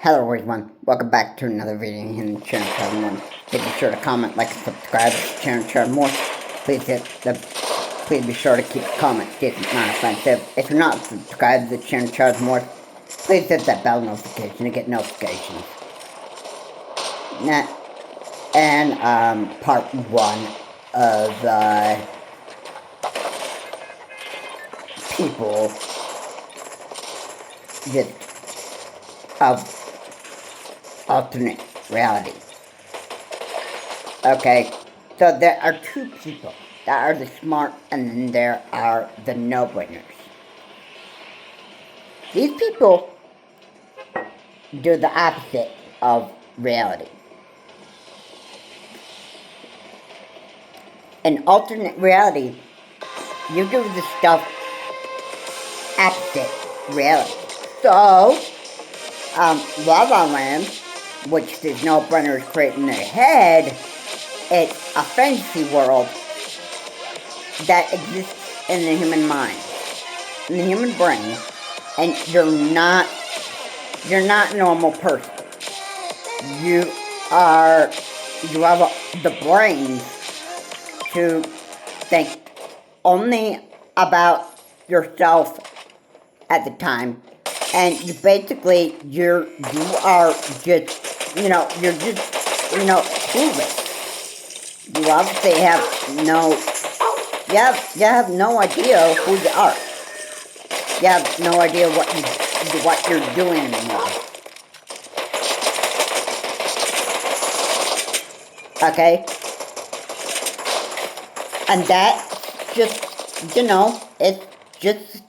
Hello everyone, welcome back to another video here in Channel Chad More. Please be sure to comment, like, and subscribe to Channel Chad More. Please be sure to keep the comments decent, not offensive. If you're not subscribed to Channel Chad More, please hit that bell notification to get notifications. Part 1 of, people of alternate reality. Okay, so there are two people. There are the smart and then there are the no-brainers. These people do the opposite of reality. In alternate reality, you do the stuff opposite reality. So, La La Land, which these no-brainers create in their head, it's a fantasy world that exists in the human mind, in the human brain, and you're not a normal person. You have the brain to think only about yourself at the time, and you are just clueless. You obviously have you have no idea who you are. You have no idea what you're doing anymore. Okay? And that just, it's just,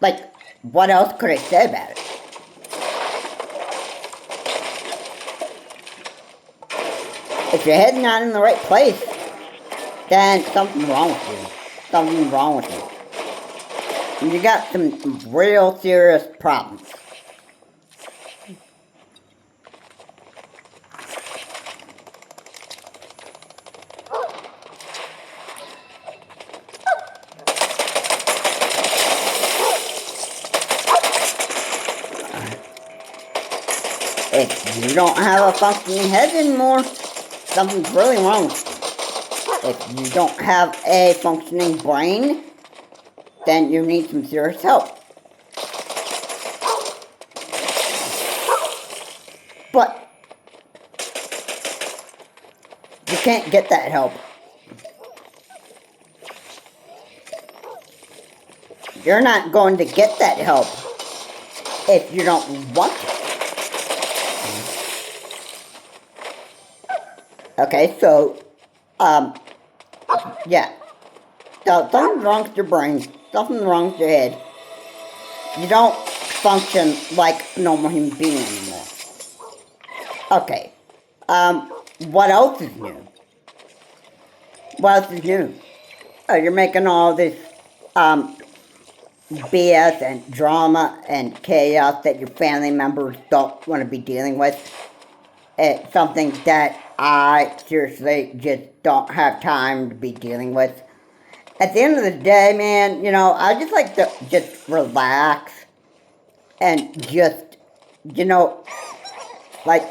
like, what else could I say about it? If your head's not in the right place, then something's wrong with you. Something's wrong with you. And you got some real serious problems. If you don't have a functioning head anymore, something's really wrong with you. If you don't have a functioning brain, then you need some serious help. But you can't get that help. You're not going to get that help if you don't want it. Okay, so, yeah. So, something's wrong with your brain, something's wrong with your head. You don't function like a normal human being anymore. Okay, what else is new? What else is new? Oh, you're making all this, BS and drama and chaos that your family members don't want to be dealing with. It's something that I seriously just don't have time to be dealing with. At the end of the day, man, I just like to just relax and just, like,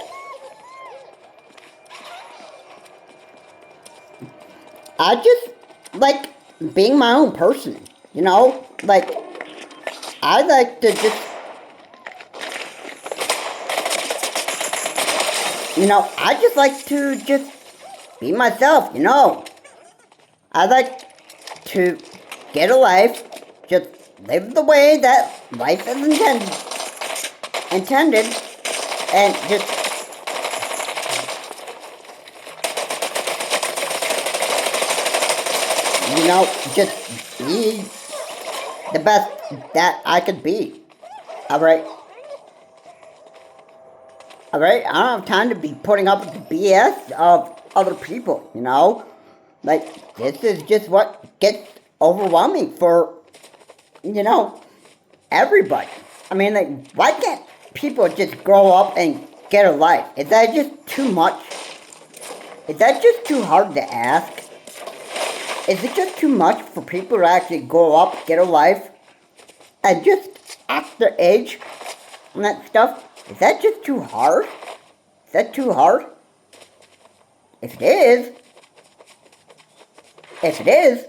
I just like being my own person, like, I like to just, I just like to just be myself, I like to get a life, just live the way that life is intended, and just, just be the best that I could be, alright? Alright, I don't have time to be putting up with the BS of other people, Like, this is just what gets overwhelming for, everybody. I mean, like, why can't people just grow up and get a life? Is that just too much? Is that just too hard to ask? Is it just too much for people to actually grow up, get a life, and just act their age? and that stuff, is that just too hard? Is that too hard? If it is,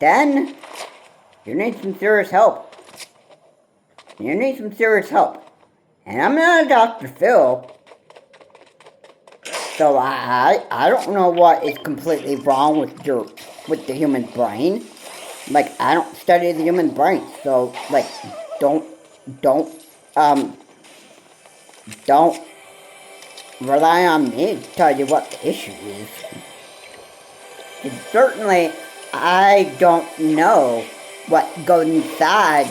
then you need some serious help. You need some serious help. And I'm not a Dr. Phil, so I don't know what is completely wrong with the human brain. Like, I don't study the human brain, so like don't um don't rely on me to tell you what the issue is. And certainly I don't know what goes inside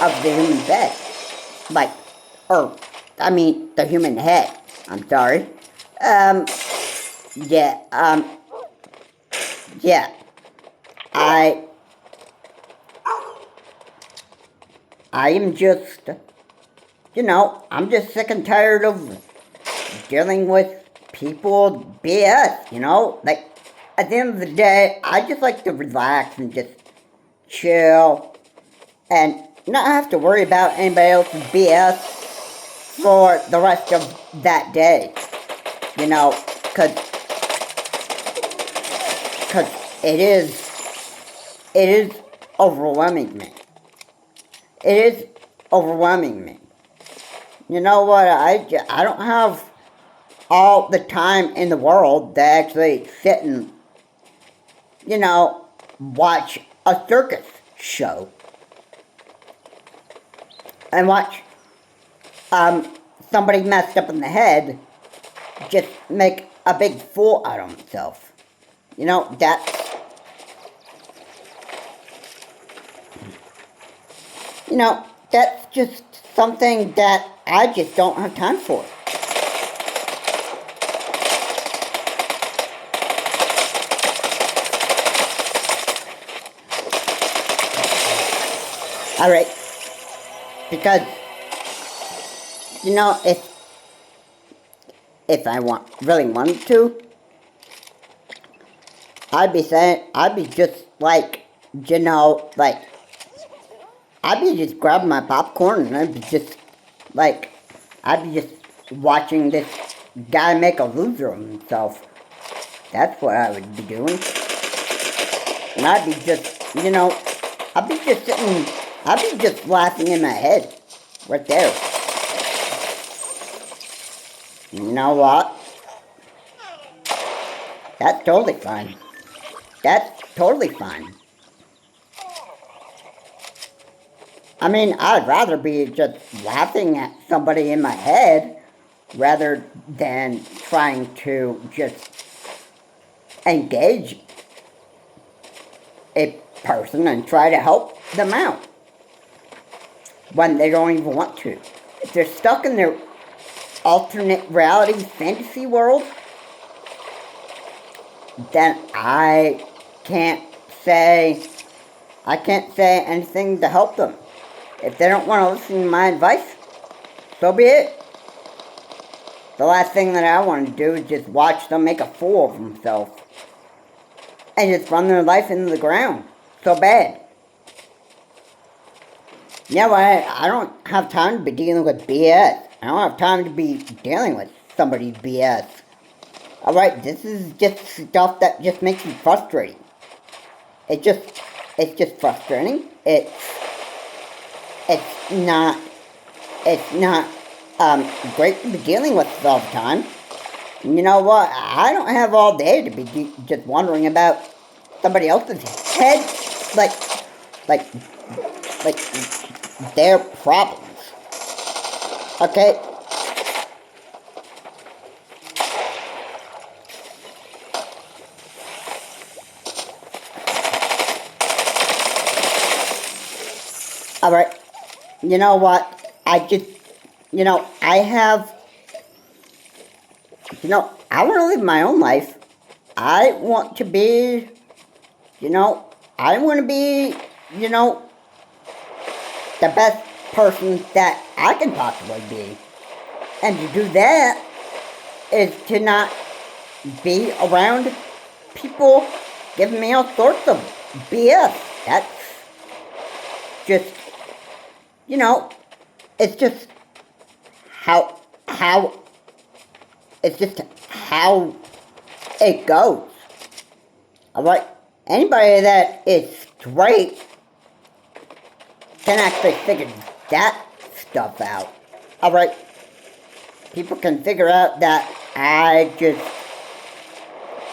of the human bed. Like, or I mean the human head. I'm sorry. Um yeah, yeah. I I am just, I'm just sick and tired of dealing with people BS, Like, at the end of the day, I just like to relax and just chill and not have to worry about anybody else's BS for the rest of that day, because it is overwhelming me. It is overwhelming me. You know what? I don't have all the time in the world to actually sit and, watch a circus show and watch somebody messed up in the head just make a big fool out of himself. That's just something that I just don't have time for. Alright. Because, if I really wanted to, I'd be just like, I'd be just grabbing my popcorn and I'd be just watching this guy make a loser of himself. That's what I would be doing. And I'd be just, I'd be just laughing in my head. Right there. You know what? That's totally fine. That's totally fine. I mean, I'd rather be just laughing at somebody in my head rather than trying to just engage a person and try to help them out when they don't even want to. If they're stuck in their alternate reality fantasy world, then I can't say anything to help them. If they don't want to listen to my advice, so be it. The last thing that I want to do is just watch them make a fool of themselves and just run their life into the ground so bad. Yeah, but I don't have time to be dealing with BS. I don't have time to be dealing with somebody's BS. Alright, this is just stuff that just makes me frustrated. It's just frustrating. It's not great to be dealing with it all the time. You know what? I don't have all day to be just wondering about somebody else's head, like their problems. Okay? Alright. You know what? I want to live my own life. I want to be, I want to be, the best person that I can possibly be. And to do that is to not be around people giving me all sorts of BS. That's just, it's just how it's just how it goes. Alright? Anybody that is straight can actually figure that stuff out. Alright? People can figure out that I just,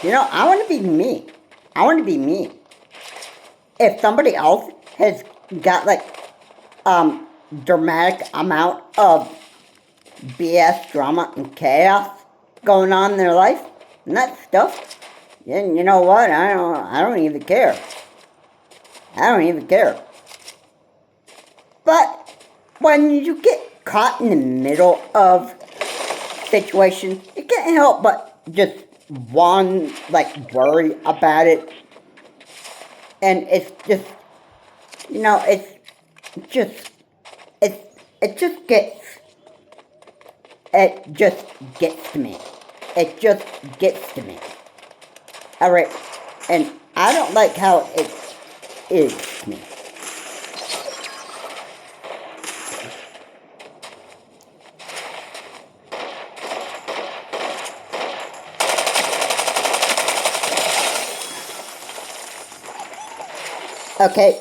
I want to be me. I want to be me. If somebody else has got like dramatic amount of BS, drama, and chaos going on in their life and that stuff, then you know what? I don't even care. I don't even care. But when you get caught in the middle of situations, you can't help but just worry about it. And it's just, it just gets to me. It just gets to me. Alright, and I don't like how it is to me. Okay.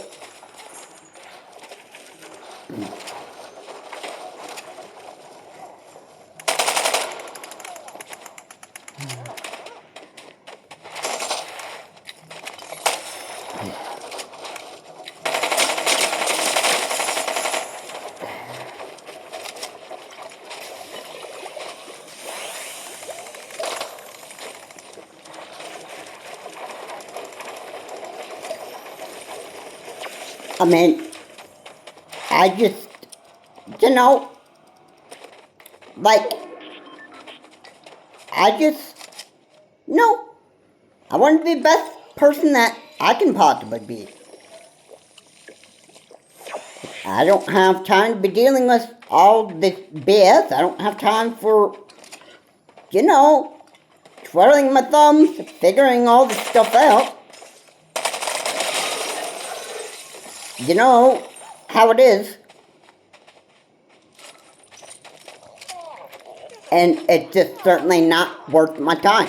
I mean, I just, I just, I want to be the best person that I can possibly be. I don't have time to be dealing with all this BS. I don't have time for, twirling my thumbs, figuring all this stuff out. You know how it is. And it's just certainly not worth my time.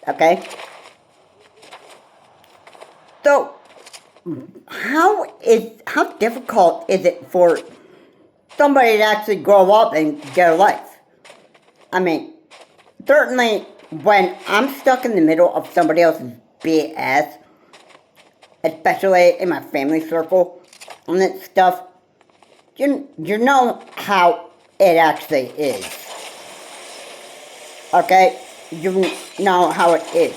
Okay? So, how difficult is it for somebody to actually grow up and get a life? I mean, certainly when I'm stuck in the middle of somebody else's BS, especially in my family circle and that stuff, you know how it actually is. Okay? You know how it is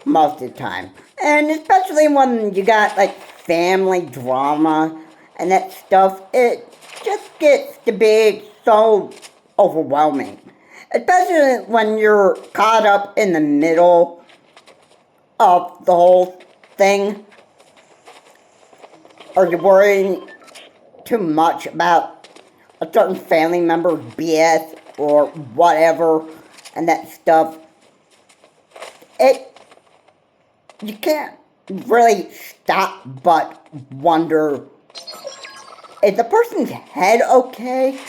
most of the time. And especially when you got like family drama and that stuff, it just gets to be so overwhelming. Especially when you're caught up in the middle of the whole thing, or you're worrying too much about a certain family member's BS or whatever and that stuff. You can't really stop but wonder, is the person's head okay?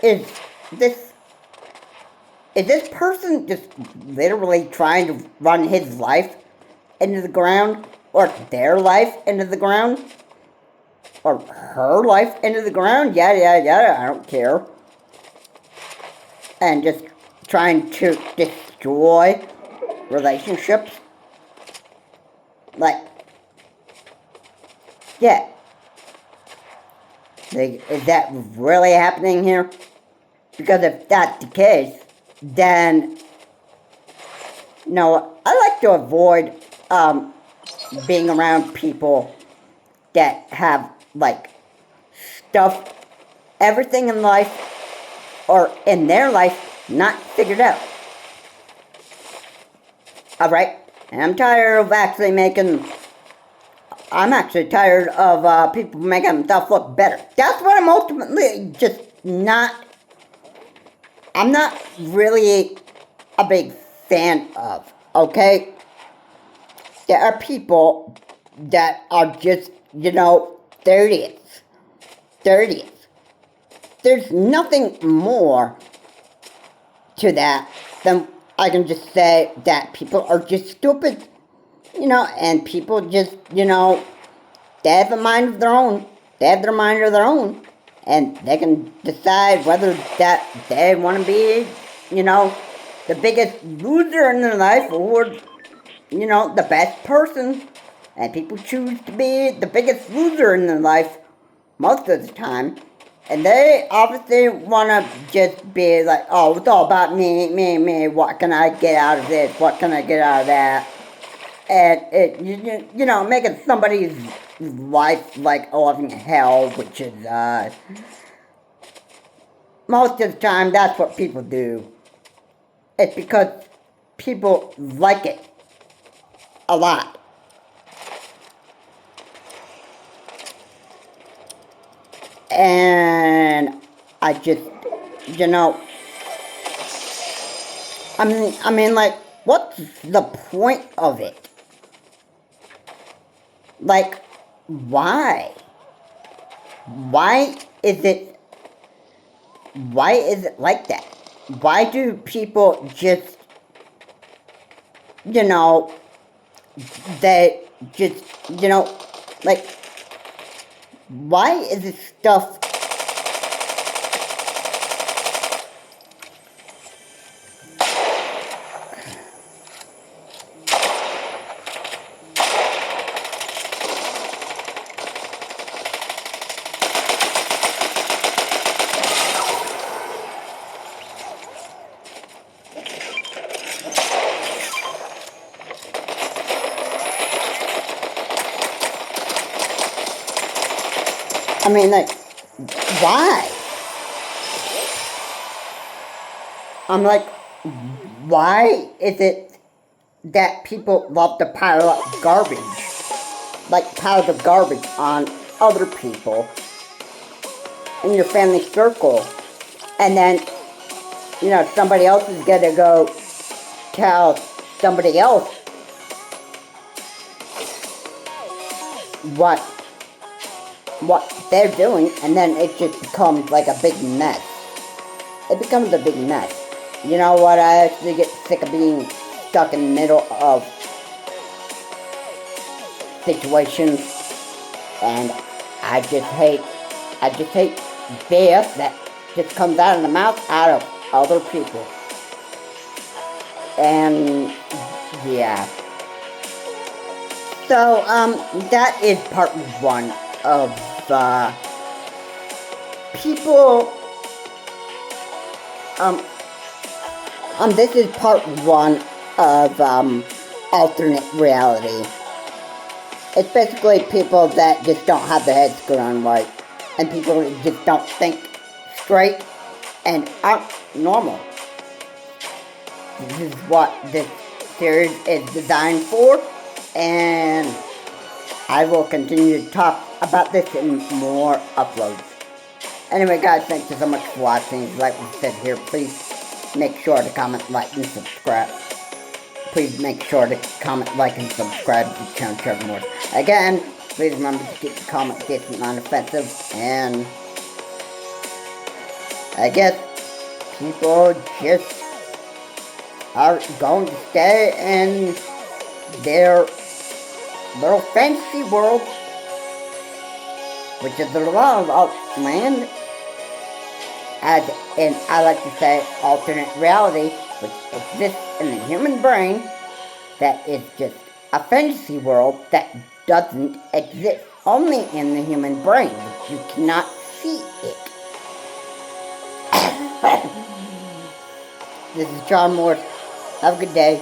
Is this person just literally trying to run his life into the ground? Or their life into the ground? Or her life into the ground? Yada, yada, yada, I don't care. And just trying to destroy relationships? Yeah. Is that really happening here? Because if that's the case, then, I like to avoid, being around people that have, everything in life, or in their life, not figured out. Alright? And I'm actually tired of people making themselves look better. That's what I'm ultimately I'm not really a big fan of, okay? There are people that are just, they're idiots. 30th. There's nothing more to that than I can just say that people are just stupid, and people just, they have a mind of their own. They have their mind of their own, and they can decide whether that they want to be, the biggest loser in their life or, the best person. And people choose to be the biggest loser in their life most of the time. And they obviously want to just be like, oh, it's all about me, me, me. What can I get out of this? What can I get out of that? And it, making somebody's life like a living hell, which is, most of the time, that's what people do. It's because people like it a lot. And I just, I mean, like, what's the point of it? Like, why? Why is it like that? Why do people just, they just, like, why is this stuff I mean, like, why? I'm like, why is it that people love to pile up garbage? Like, piles of garbage on other people in your family circle. And then, somebody else is gonna go tell somebody else what they're doing, and then it just becomes like a big mess. It becomes a big mess. You know what? I actually get sick of being stuck in the middle of situations, and I just hate BS that just comes out of the mouth out of other people. And yeah. So that is part one of people. This is part one of alternate reality. It's basically people that just don't have their heads screwed on right, and people that just don't think straight and aren't normal. This is what this series is designed for, and I will continue to talk about this in more uploads. Anyway, guys, thank you so much for watching. Like we said here, please make sure to comment, like, and subscribe. Please make sure to comment, like, and subscribe to the channel Trevor Morris. Again, please remember to keep the comments decent, non-offensive, and I guess people just are going to stay in their little fantasy world, which is their love of land, as in, I like to say, alternate reality, which exists in the human brain, that is just a fantasy world that doesn't exist, only in the human brain, which you cannot see it. This is John Morris. Have a good day.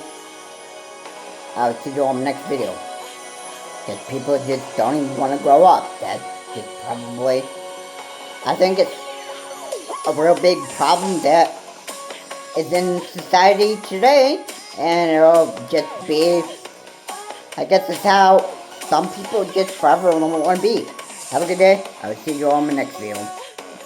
I'll see you on the next video. Because people just don't even want to grow up. That's just probably, I think it's a real big problem that is in society today. And it'll just be, I guess it's how some people just forever don't want to be. Have a good day. I will see you all in the next video.